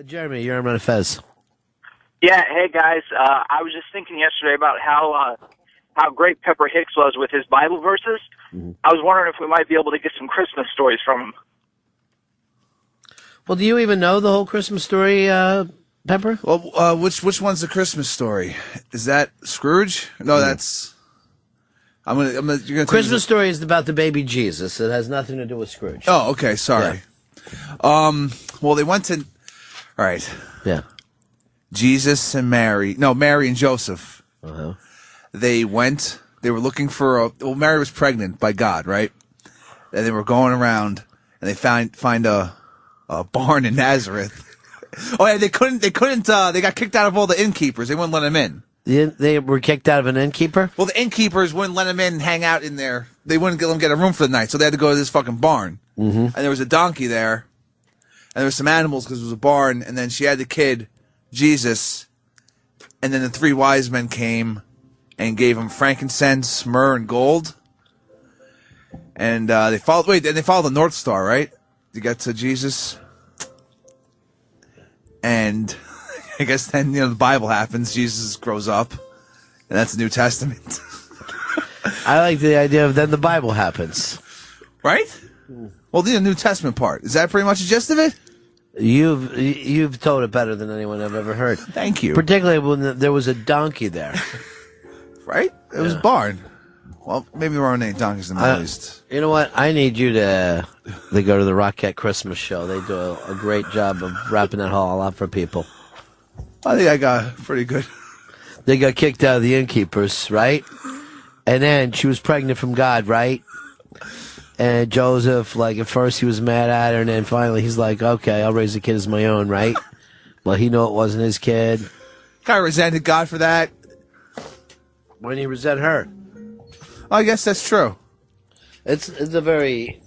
Jeremy, you're on Fez. Yeah, hey guys. I was just thinking yesterday about how great Pepper Hicks was with his Bible verses. Mm-hmm. I was wondering if we might be able to get some Christmas stories from him. Well, do you even know the whole Christmas story, Pepper? Well, which one's the Christmas story? Is that Scrooge? No, that's. You're gonna Christmas story is about the baby Jesus. It has nothing to do with Scrooge. Oh, okay. Sorry. Yeah. Well, they went to. All right. Yeah. Jesus and Mary. No, Mary and Joseph. Uh-huh. They went. They were looking for Well, Mary was pregnant by God, right? And they were going around, and they find a barn in Nazareth. Oh yeah, they couldn't. They got kicked out of all the innkeepers. They wouldn't let them in. They were kicked out of an innkeeper? Well, the innkeepers wouldn't let them in and hang out in there. They wouldn't let them get a room for the night, so they had to go to this fucking barn. Mm-hmm. And there was a donkey there, and there were some animals because it was a barn. And then she had the kid, Jesus, and then the three wise men came and gave him frankincense, myrrh, and gold. And they followed. Wait, and they followed the North Star, right? To get to Jesus. And I guess then, the Bible happens. Jesus grows up. And that's the New Testament. I like the idea of then the Bible happens. Right? Well, the New Testament part. Is that pretty much the gist of it? You've told it better than anyone I've ever heard. Thank you. Particularly when there was a donkey there. Right? It was a barn. Well, maybe there aren't any donkeys in the Middle East. You know what? I need you to go to the Rockette Christmas show. They do a great job of wrapping that all up for people. I think I got pretty good. They got kicked out of the innkeepers, right? And then she was pregnant from God, right? And Joseph, at first he was mad at her, and then finally he's like, okay, I'll raise the kid as my own, right? Well, he knew it wasn't his kid. Kind of resented God for that. When he resent her. I guess that's true. It's a very,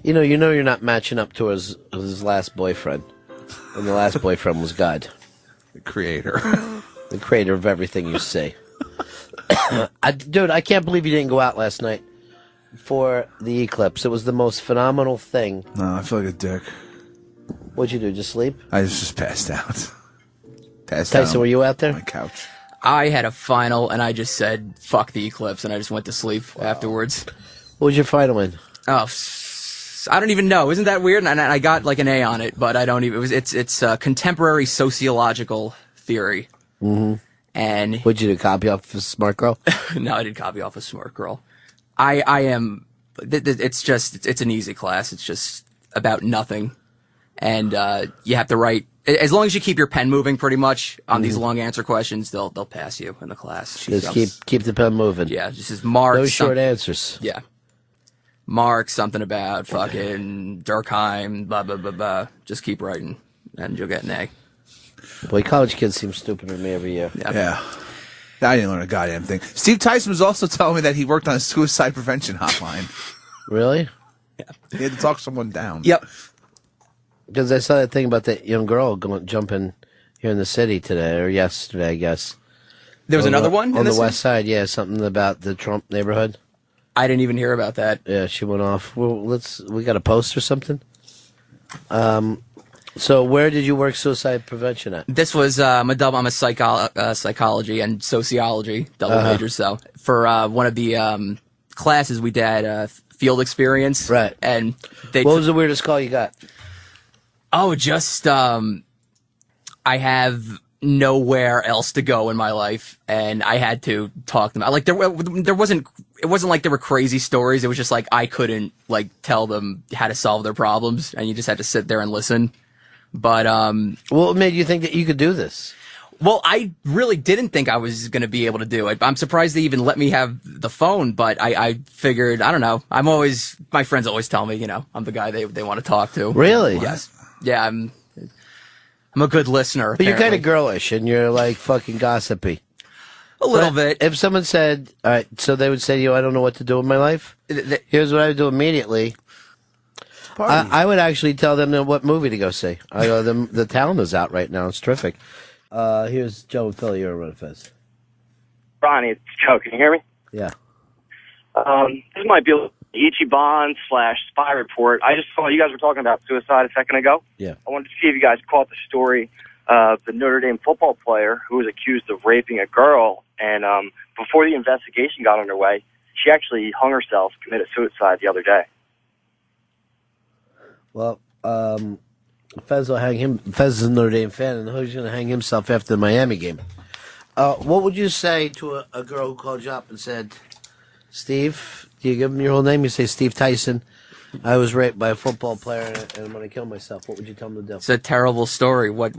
you're not matching up to his last boyfriend, and the last boyfriend was God, the creator, the creator of everything you see. Dude, I can't believe you didn't go out last night for the eclipse. It was the most phenomenal thing. No, I feel like a dick. What'd you do? Just sleep? I just passed out. Tyson, were you out there? On my couch. I had a final, and I just said, fuck the eclipse, and I just went to sleep afterwards. What was your final in? Oh, I don't even know. Isn't that weird? And I got an A on it, but I don't even... It's contemporary sociological theory. Mm-hmm. And... What'd you do, copy off of Smart Girl? No, I didn't copy off of Smart Girl. I am... It's an easy class. It's just about nothing. And you have to write... As long as you keep your pen moving, pretty much on these long answer questions, they'll pass you in the class. Just keep the pen moving. Yeah, just mark. No short answers. Yeah, mark something about fucking Durkheim, blah blah blah blah. Just keep writing, and you'll get an A. Boy, college kids seem stupider than me every year. Yeah. I didn't learn a goddamn thing. Steve Tison was also telling me that he worked on a suicide prevention hotline. Really? Yeah. He had to talk someone down. Yep. Because I saw that thing about that young girl jumping here in the city today, or yesterday, I guess. There was another one? On the west side, yeah, something about the Trump neighborhood. I didn't even hear about that. Yeah, she went off. Well, we got a post or something? So where did you work suicide prevention at? This was, I'm a psychology and sociology double major, so for one of the classes we did field experience. Right. And what was the weirdest call you got? Oh, just, I have nowhere else to go in my life, and I had to talk to them. It wasn't like there were crazy stories. It was just like, I couldn't, tell them how to solve their problems, and you just had to sit there and listen. But, what made you think that you could do this? Well, I really didn't think I was going to be able to do it. I'm surprised they even let me have the phone, but I figured, I don't know. My friends always tell me, I'm the guy they want to talk to. Really? Yes. Yeah, I'm a good listener. But you're kind of girlish, and you're fucking gossipy. A little bit. If someone said, all right, so they would say to you, I don't know what to do with my life. Here's what I would do immediately. I would actually tell them what movie to go see. I go, the Talent is out right now. It's terrific. Here's Joe and Philly. You're on Ronnie, it's Joe. Can you hear me? Yeah. This might be a little Ichiban / Spy Report. I just saw you guys were talking about suicide a second ago. Yeah. I wanted to see if you guys caught the story of the Notre Dame football player who was accused of raping a girl, and before the investigation got underway, she actually hung herself, committed suicide the other day. Well, Fez will hang him. Fez is a Notre Dame fan, and he's going to hang himself after the Miami game. What would you say to a girl who called you up and said, Steve, do you give him your whole name? You say, Steve Tison, I was raped by a football player and I'm going to kill myself. What would you tell him to do? It's a terrible story. What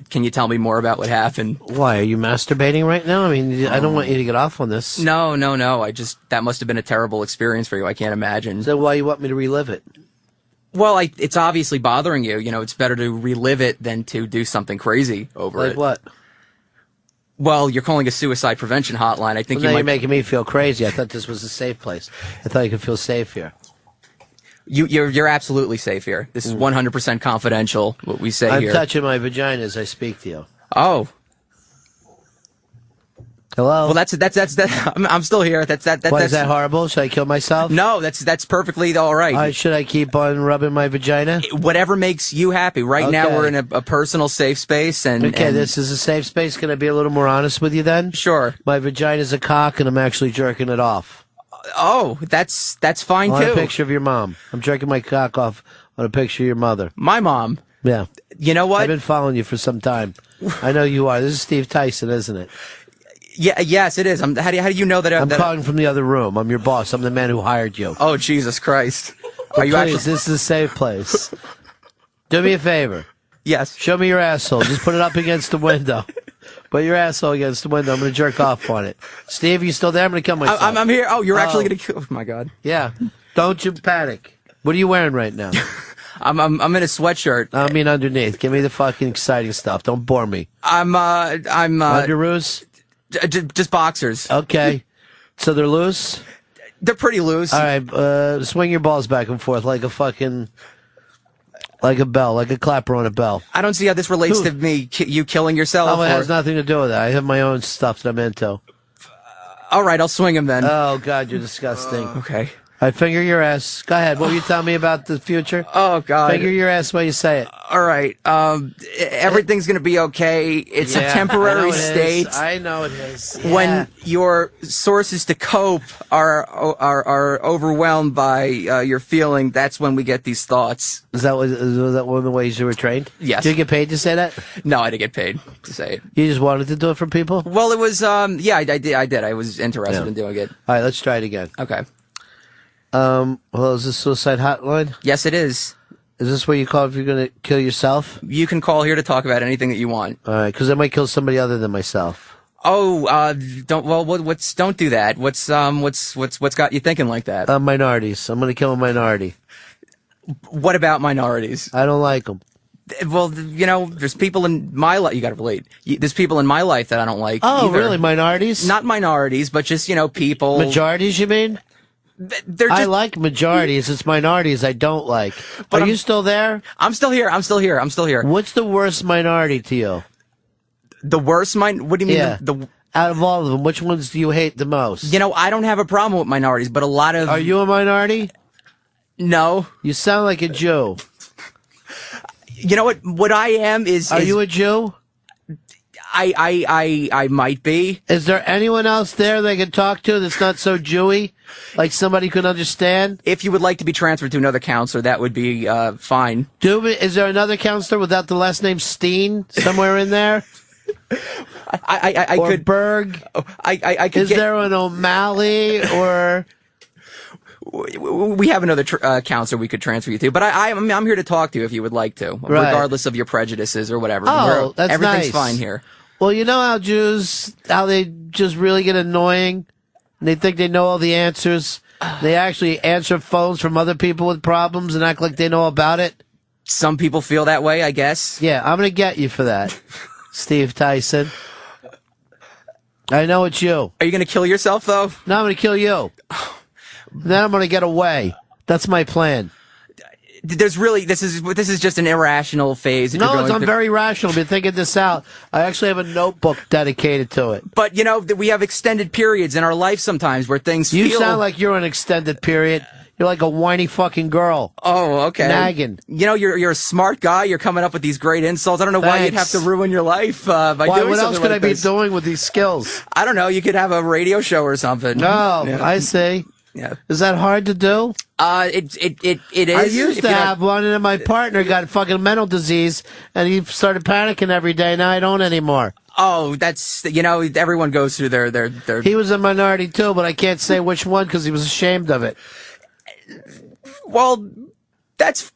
can you tell me more about what happened? Why, are you masturbating right now? I mean, I don't want you to get off on this. No. That must have been a terrible experience for you. I can't imagine. So why you want me to relive it? Well, it's obviously bothering you. You know, it's better to relive it than to do something crazy over it. Like what? Well, you're calling a suicide prevention hotline. I think You're making me feel crazy. I thought this was a safe place. I thought you could feel safe here. You're absolutely safe here. This is 100% confidential. What we say here. I'm touching my vagina as I speak to you. Oh. Hello. Well, that's I'm still here. Why is that horrible? Should I kill myself? No, that's perfectly all right. Should I keep on rubbing my vagina? Whatever makes you happy. Right now, we're in a personal safe space, and this is a safe space. Can I be a little more honest with you then? Sure. My vagina's a cock, and I'm actually jerking it off. Oh, that's fine too. On a picture of your mom. I'm jerking my cock off on a picture of your mother. My mom. Yeah. You know what? I've been following you for some time. I know you are. This is Steve Tison, isn't it? Yeah. Yes, it is. How do you know that? I'm calling from the other room. I'm your boss. I'm the man who hired you. Oh, Jesus Christ! Are you Please, actually? This is a safe place. Do me a favor. Yes. Show me your asshole. Just put it up against the window. Put your asshole against the window. I'm going to jerk off on it. Steve, you still there? I'm going to kill myself. I'm here. Oh, you're actually going to kill. Oh my God. Yeah. Don't you panic. What are you wearing right now? I'm in a sweatshirt. I mean underneath. Give me the fucking exciting stuff. Don't bore me. I'm Underoos? Just boxers. Okay. So they're loose? They're pretty loose. All right. Swing your balls back and forth like a fucking... Like a bell, like a clapper on a bell. I don't see how this relates to me, you killing yourself. Oh, it has nothing to do with that. I have my own stuff that I'm into. All right, I'll swing him then. Oh, God, you're disgusting. Okay. All right, finger your ass. Go ahead. What were you telling me about the future? Oh, God. Finger your ass while you say it. All right. Everything's going to be okay. It's a temporary state. I know it is. Yeah. When your sources to cope are overwhelmed by your feeling, that's when we get these thoughts. Was that one of the ways you were trained? Yes. Did you get paid to say that? No, I didn't get paid to say it. You just wanted to do it for people? Well, it was, yeah, I did. I was interested in doing it. All right, let's try it again. Okay. Well, is this suicide hotline? Yes, it is. Is this where you call if you're going to kill yourself? You can call here to talk about anything that you want. All right, because I might kill somebody other than myself. Oh, don't do that. What's got you thinking like that? Minorities. I'm going to kill a minority. What about minorities? I don't like them. Well, you know, there's people in my life. You got to relate. There's people in my life that I don't like. Oh, either. Really? Minorities? Not minorities, but just people. Majorities, you mean? I like majorities. It's minorities I don't like. But Are you still there? I'm still here. What's the worst minority to you? The worst What do you mean? Yeah. Out of all of them, which ones do you hate the most? I don't have a problem with minorities, but a lot of. Are you a minority? No. You sound like a Jew. You know what? What I am is. Are you a Jew? I might be. Is there anyone else there they can talk to that's not so Jewy? Like somebody could understand? If you would like to be transferred to another counselor, that would be fine. Is there another counselor without the last name Steen somewhere in there? I or could. Berg? I could. Is there an O'Malley or? We have another counselor we could transfer you to, but I'm here to talk to you if you would like to, regardless of your prejudices or whatever. Oh, that's everything's nice. fine here. Well, you know how they just really get annoying, and they think they know all the answers. They actually answer phones from other people with problems and act like they know about it. Some people feel that way, I guess. Yeah, I'm gonna get you for that, Steve Tison. I know it's you. Are you gonna kill yourself though? No, I'm gonna kill you. Then I'm going to get away. That's my plan. there's really this is just an irrational phase. That you're No, going I'm through. very rational. I've been thinking this out. I actually have a notebook dedicated to it. But we have extended periods in our life sometimes where things You feel. sound like you're on an extended period. You're like a whiny fucking girl. Oh, okay. Nagging. You're a smart guy. You're coming up with these great insults. I don't know why you'd have Thanks. to ruin your life by Why? doing What something else could like I be this. doing with these skills? I don't know. You could have a radio show or something. No, Yeah. I see. Yeah. Is that hard to do? It is. I used if to you have one, and then my partner got fucking mental disease, and he started panicking every day. Now I don't anymore. Oh, that's everyone goes through their. He was a minority too, but I can't say which one because he was ashamed of it. Well, that's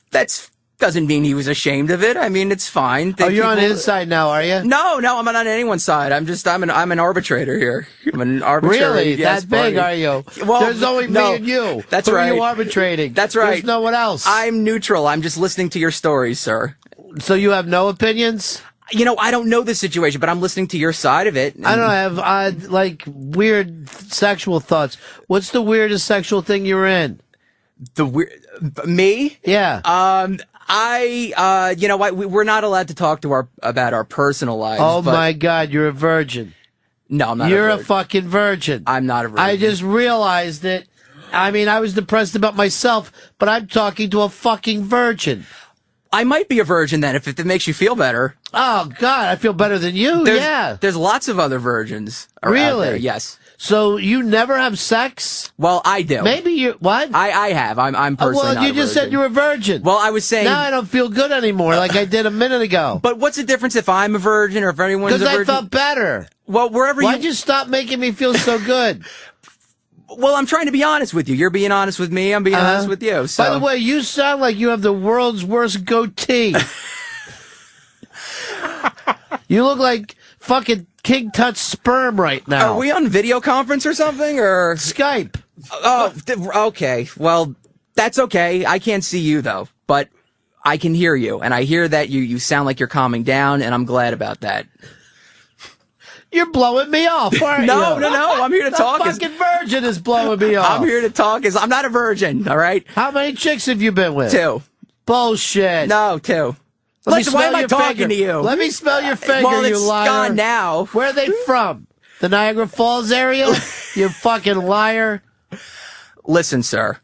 doesn't mean he was ashamed of it. I mean, it's fine. Oh, you're on his side now, are you? No, I'm not on anyone's side. I'm an arbitrator here. I'm an arbitrator. Really? Yes, That big, party. are you? Well, There's only no, me and you. That's Who right. are you arbitrating? That's right. There's no one else. I'm neutral. I'm just listening to your stories, sir. So you have no opinions? I don't know the situation, but I'm listening to your side of it. I don't know. I have like weird sexual thoughts. What's the weirdest sexual thing you're in? Me? Yeah. We're not allowed to talk to about our personal lives. Oh but my God, you're a virgin. No, I'm not. You're a a virgin. fucking virgin. I'm not a virgin. I just realized it. I mean, I was depressed about myself, but I'm talking to a fucking virgin. I might be a virgin then, if it makes you feel better. Oh God, I feel better than you. Yeah. There's lots of other virgins. Out Really? there, yes. So you never have sex? Well, I do. Maybe you what? I have. I'm personally well, not you a just virgin. said you were a virgin. Well, I was saying. Now I don't feel good anymore, like I did a minute ago. But what's the difference if I'm a virgin or if anyone's a Because virgin? I felt better. Well, wherever Why'd you stop making me feel so good? Well, I'm trying to be honest with you. You're being honest with me. I'm being honest with you. So. By the way, you sound like you have the world's worst goatee. You look like fucking King Tut's sperm right now. Are we on video conference or something, or Skype? Oh, okay. Well, that's okay. I can't see you though, but I can hear you, and I hear that you sound like you're calming down, and I'm glad about that. You're blowing me off, aren't No, you? no. I'm here to The talk. fucking virgin is blowing me off. I'm here to talk. I'm not a virgin. All right. How many chicks have you been with? 2. Bullshit. No, 2. Let me Listen, why smell am I your talking finger. to you? Let me smell your finger, Well, you it's liar. gone now. Where are they from? The Niagara Falls area? You fucking liar. Listen, sir.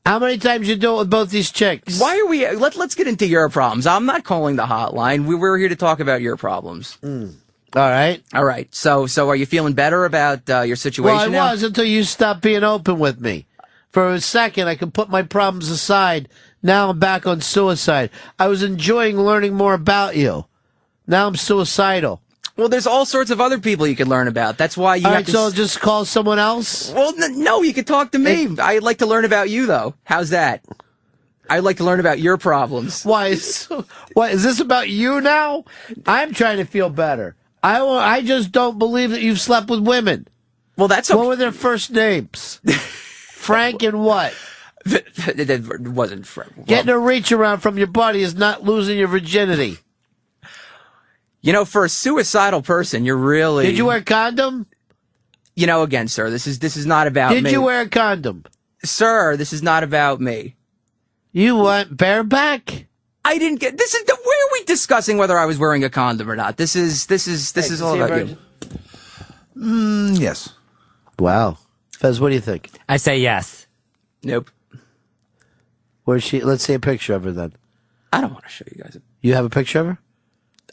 How many times you do it with both these chicks? Why are we? Let's get into your problems. I'm not calling the hotline. We're here to talk about your problems. All right. All right. So are you feeling better about your situation Well, I now? was until you stopped being open with me. For a second, I could put my problems aside. Now I'm back on suicide. I was enjoying learning more about you. Now I'm suicidal. Well, there's all sorts of other people you could learn about. That's why you All have right, to. so just call someone else? Well, no, you could talk to me. I'd like to learn about you, though. How's that? I'd like to learn about your problems. Why is this about you now? I'm trying to feel better. I just don't believe that you've slept with women. Well, that's okay. What were their first names? Frank and what? It wasn't Frank. Well, Getting a reach around from your buddy is not losing your virginity. for a suicidal person, you're really. Did you wear a condom? Again, sir, this is not about me. Did you wear a condom? Sir, this is not about me. You went bareback? I didn't get this. Where are we discussing whether I was wearing a condom or not? This is all about you. Yes. Wow. Fez, what do you think? I say yes. Nope. Where's she? Let's see a picture of her then. I don't want to show you guys. You have a picture of her?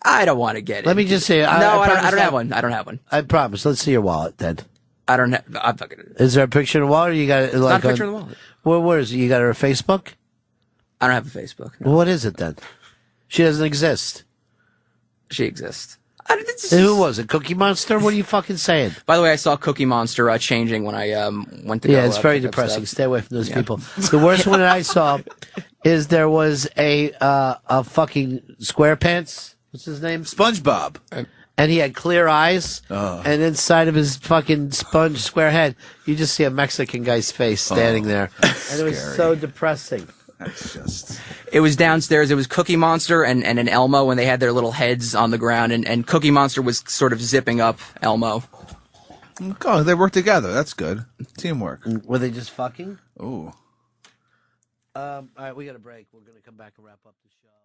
I don't want to get it. Let me just say. I don't promise have one. I don't have one. I promise. Let's see your wallet then. I don't have. I'm not gonna. Is there a picture in the wallet? Or you got it like Not a picture in the wallet. Where is it? You got her on Facebook? I don't have a Facebook. No. Well, what is it then? She doesn't exist. She exists. And who was it? Cookie Monster? What are you fucking saying? By the way, I saw Cookie Monster changing when I went to go. Yeah, it's very pick up depressing. stuff. Stay away from those people. The worst one that I saw is there was a fucking SquarePants. What's his name? SpongeBob. And he had clear eyes, and inside of his fucking sponge square head, you just see a Mexican guy's face standing there. And it was so depressing. That's just. It was downstairs. It was Cookie Monster and an Elmo when they had their little heads on the ground, and Cookie Monster was sort of zipping up Elmo. Oh, they work together. That's good. Teamwork. Were they just fucking? Ooh. All right, we got a break. We're going to come back and wrap up the show.